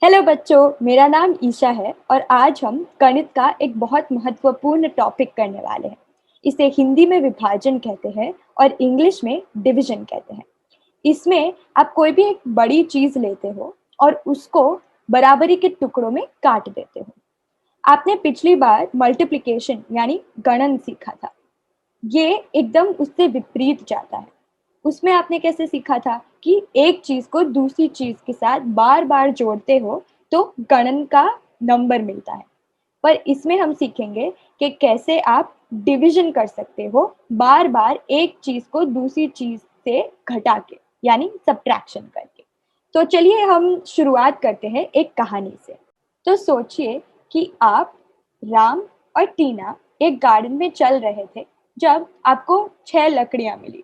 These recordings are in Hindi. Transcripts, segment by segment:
हेलो बच्चों, मेरा नाम ईशा है और आज हम गणित का एक बहुत महत्वपूर्ण टॉपिक करने वाले हैं। इसे हिंदी में विभाजन कहते हैं और इंग्लिश में डिवीजन कहते हैं। इसमें आप कोई भी एक बड़ी चीज लेते हो और उसको बराबरी के टुकड़ों में काट देते हो। आपने पिछली बार मल्टीप्लिकेशन यानी गणन सीखा था। ये एकदम उससे विपरीत जाता है। उसमें आपने कैसे सीखा था कि एक चीज को दूसरी चीज के साथ बार बार जोड़ते हो तो गणन का नंबर मिलता है। पर इसमें हम सीखेंगे कि कैसे आप डिवीजन कर सकते हो बार बार एक चीज को दूसरी चीज से घटा के, यानी सब्ट्रैक्शन करके। तो चलिए हम शुरुआत करते हैं एक कहानी से। तो सोचिए कि आप, राम और टीना एक गार्डन में चल रहे थे जब आपको 6 लकड़ियां मिली।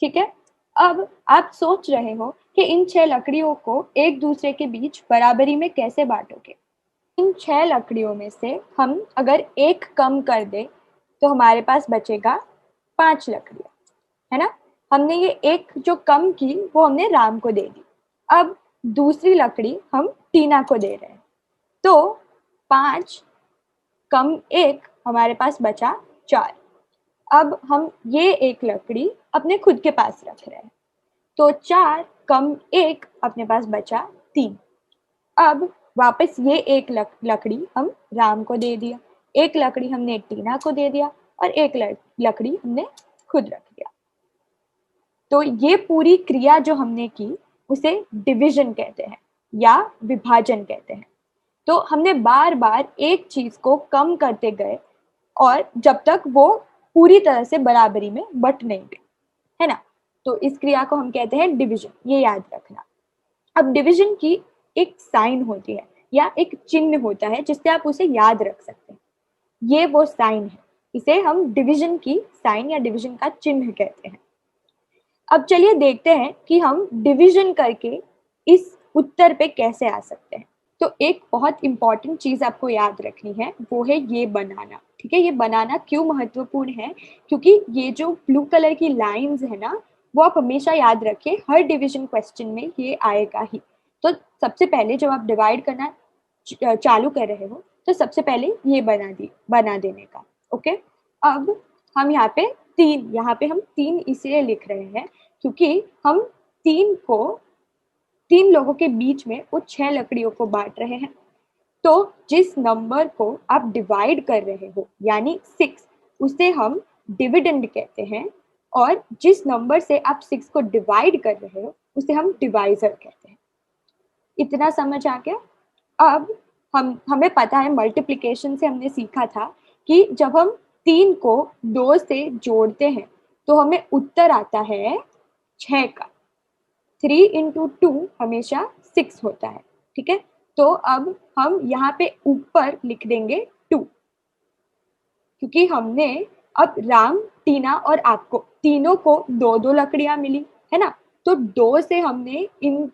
ठीक है। अब आप सोच रहे हो कि इन 6 लकड़ियों को एक दूसरे के बीच बराबरी में कैसे बांटोगे। इन 6 लकड़ियों में से हम अगर एक कम कर दे तो हमारे पास बचेगा 5 लकड़ियां, है ना। हमने ये एक जो कम की वो हमने राम को दे दी। अब दूसरी लकड़ी हम टीना को दे रहे हैं। तो 5 कम 1 हमारे पास बचा 4। अब हम ये एक लकड़ी अपने खुद के पास रख रहे हैं। तो 4 कम 1 अपने पास बचा 3। अब वापस ये एक लकड़ी हम राम को दे दिया, एक लकड़ी हमने टीना को दे दिया और एक लकड़ी हमने खुद रख दिया। तो ये पूरी क्रिया जो हमने की उसे डिवीजन कहते हैं या विभाजन कहते हैं। तो हमने बार बार एक चीज को कम करते गए और जब तक वो पूरी तरह से बराबरी में बट नहीं गई, है ना। तो इस क्रिया को हम कहते हैं डिवीजन, ये याद रखना। अब डिवीजन की एक साइन होती है या एक चिन्ह होता है जिससे आप उसे याद रख सकते हैं। ये वो साइन है, इसे हम डिवीजन की साइन या डिवीजन का चिन्ह कहते हैं। अब चलिए देखते हैं कि हम डिवीजन करके इस उत्तर पे कैसे आ सकते हैं। तो एक बहुत इंपॉर्टेंट चीज आपको याद रखनी है, वो है ये बनाना। ठीक है, ये बनाना क्यों महत्वपूर्ण है, क्योंकि ये जो ब्लू कलर की लाइंस है ना, वो आप हमेशा याद रखें, हर डिवीजन क्वेश्चन में ये आएगा ही। तो सबसे पहले जब आप डिवाइड करना चालू कर रहे हो तो सबसे पहले ये बना देने का। ओके। अब हम यहाँ पे हम 3 इसलिए लिख रहे हैं क्योंकि हम 3 लोगों के बीच में वो 6 लकड़ियों को बांट रहे हैं। तो जिस नंबर को आप डिवाइड कर रहे हो यानी 6, उसे हम डिविडेंड कहते हैं। और जिस नंबर से आप 6 को डिवाइड कर रहे हो उसे हम डिवाइजर कहते हैं। इतना समझ आ गया। अब हमें पता है, मल्टीप्लिकेशन से हमने सीखा था कि जब हम 3 को 2 से जोड़ते हैं तो हमें उत्तर आता है 6 का। 3 × 2 हमेशा 6 होता है। ठीक है। तो अब हम यहाँ पे ऊपर लिख देंगे 2, क्योंकि हमने अब राम, टीना और आपको तीनों को 2-2 लकड़ियां मिली, है ना। तो 2 से हमने इन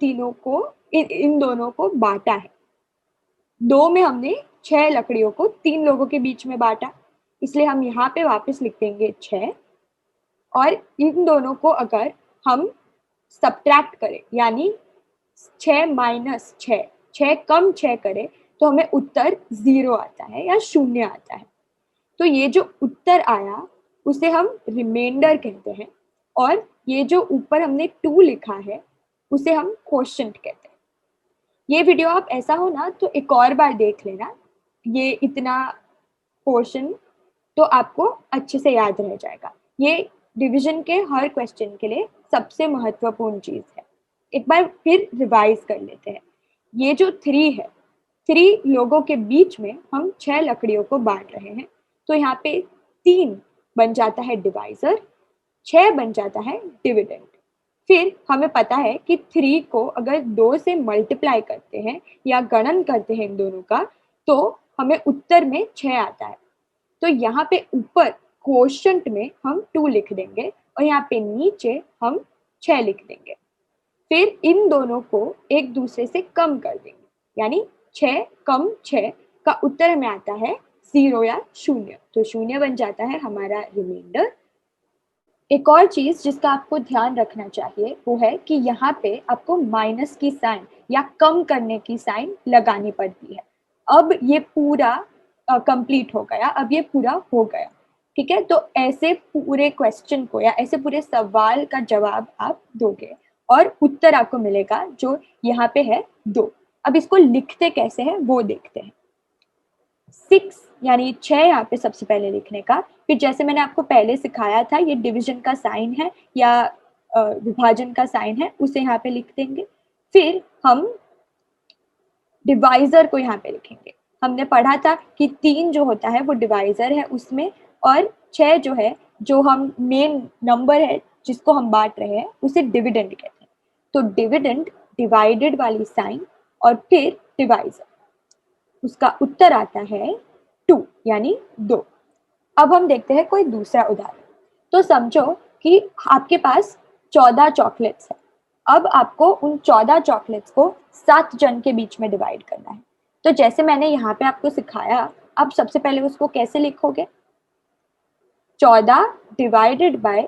दोनों को बांटा है। 2 में हमने 6 लकड़ियों को 3 लोगों के बीच में बांटा, इसलिए हम यहाँ पे वापस लिख देंगे 6। और इन दोनों को अगर हम सब्ट्रैक्ट करें यानी 6 - 6 कम 6 करें तो हमें उत्तर 0 आता है या 0 आता है। तो ये जो उत्तर आया उसे हम रिमाइंडर कहते हैं। और ये जो ऊपर हमने 2 लिखा है उसे हम क्वोशिएंट कहते हैं। ये वीडियो आप ऐसा हो ना तो एक और बार देख लेना, ये इतना पोर्शन तो आपको अच्छे से याद रह जाएगा। ये डिवीजन के हर क्वेश्चन के लिए सबसे महत्वपूर्ण चीज है। एक बार फिर रिवाइज कर लेते हैं। ये जो 3 है, 3 लोगों के बीच में हम 6 लकड़ियों को बांट रहे हैं। तो यहाँ पे 3 बन जाता है डिवाइजर, 6 बन जाता है डिविडेंड। फिर हमें पता है कि 3 को अगर 2 से मल्टीप्लाई करते हैं या गणन करते हैं इन दोनों का, तो हमें उत्तर में 6 आता है। तो यहाँ पे ऊपर क्वोशिएंट में हम 2 लिख देंगे और यहाँ पे नीचे हम 6 लिख देंगे। फिर इन दोनों को एक दूसरे से कम कर देंगे, यानी 6 कम 6 का उत्तर हमें आता है 0 या 0। तो 0 बन जाता है हमारा रिमाइंडर। एक और चीज जिसका आपको ध्यान रखना चाहिए वो है कि यहाँ पे आपको माइनस की साइन या कम करने की साइन लगानी पड़ती है। अब ये पूरा कंप्लीट हो गया, अब ये पूरा हो गया, ठीक है। तो ऐसे पूरे क्वेश्चन को या ऐसे पूरे सवाल का जवाब आप दोगे और उत्तर आपको मिलेगा जो यहाँ पे है 2। अब इसको लिखते कैसे हैं वो देखते हैं। 6 यानी 6 यहाँ पे सबसे पहले लिखने का। फिर जैसे मैंने आपको पहले सिखाया था, ये डिवीजन का साइन है या विभाजन का साइन है, उसे यहाँ पे लिख देंगे। फिर हम डिवाइजर को यहाँ पे लिखेंगे। हमने पढ़ा था कि 3 जो होता है वो डिवाइजर है उसमें, और 6 जो है, जो हम मेन नंबर है जिसको हम बांट रहे हैं, उसे डिविडेंड कहते हैं। तो डिविडेंड, डिवाइडेड वाली साइन और फिर डिवाइजर, उसका उत्तर आता है 2 यानी 2। अब हम देखते हैं कोई दूसरा उदाहरण। तो समझो कि आपके पास 14 चॉकलेट्स है। अब आपको उन 14 चॉकलेट्स को 7 जन के बीच में डिवाइड करना है। तो जैसे मैंने यहाँ पे आपको सिखाया, अब सबसे पहले उसको कैसे लिखोगे? 14 डिवाइडेड बाय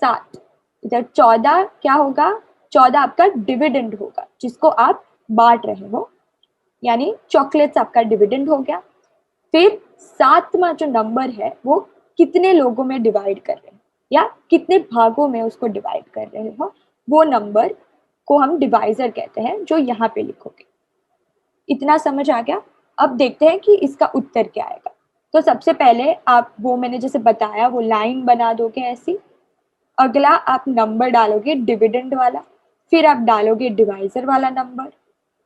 7। इधर 14 क्या होगा? 14 आपका डिविडेंड होगा जिसको आप बांट रहे हो, यानी चॉकलेट्स आपका डिविडेंड हो गया। फिर 7वां जो नंबर है वो कितने लोगों में डिवाइड कर रहे हैं या कितने भागों में उसको डिवाइड कर रहे हो, वो नंबर को हम डिवाइजर कहते हैं, जो यहाँ पे लिखोगे। इतना समझ आ गया? अब देखते हैं कि इसका उत्तर क्या आएगा। तो सबसे पहले आप वो मैंने जैसे बताया वो लाइन बना दोगे ऐसी। अगला आप नंबर डालोगे डिविडेंड वाला, फिर आप डालोगे डिवाइजर वाला नंबर।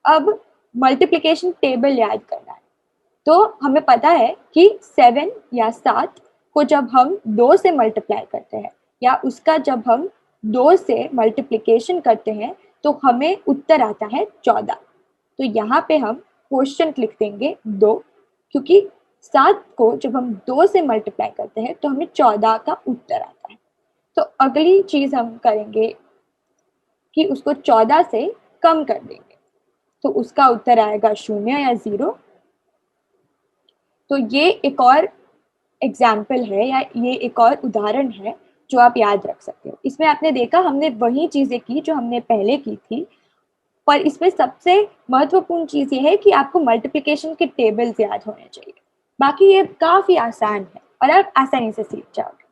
अब मल्टीप्लिकेशन टेबल याद करना है। तो हमें पता है कि 7 या 7 को जब हम 2 से मल्टीप्लाई करते हैं या उसका जब हम 2 से मल्टीप्लिकेशन करते हैं तो हमें उत्तर आता है 14। तो यहाँ पे हम क्वोशिएंट लिख देंगे 2, क्योंकि 7 को जब हम 2 से मल्टीप्लाई करते हैं तो हमें 14 का उत्तर आता है। तो अगली चीज हम करेंगे कि उसको 14 से कम कर देंगे, तो उसका उत्तर आएगा 0 या 0। तो ये एक और एग्जाम्पल है या ये एक और उदाहरण है जो आप याद रख सकते हो। इसमें आपने देखा हमने वही चीजें की जो हमने पहले की थी, पर इसमें सबसे महत्वपूर्ण चीज ये है कि आपको मल्टीप्लिकेशन के टेबल्स याद होने चाहिए। बाकी ये काफी आसान है और आप आसानी से सीख जाओगे।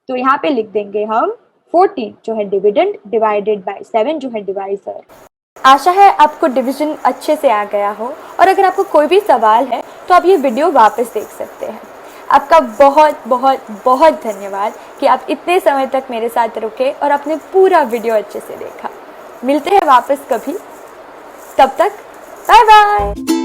तो यहाँ पे लिख देंगे हम 14 जो है डिविडेंड डिवाइडेड बाय 7 जो है डिवाइजर। आशा है आपको डिवीजन अच्छे से आ गया हो, और अगर आपको कोई भी सवाल है तो आप ये वीडियो वापस देख सकते हैं। आपका बहुत बहुत बहुत धन्यवाद कि आप इतने समय तक मेरे साथ रुके और आपने पूरा वीडियो अच्छे से देखा। मिलते हैं वापस कभी, तब तक बाय बाय।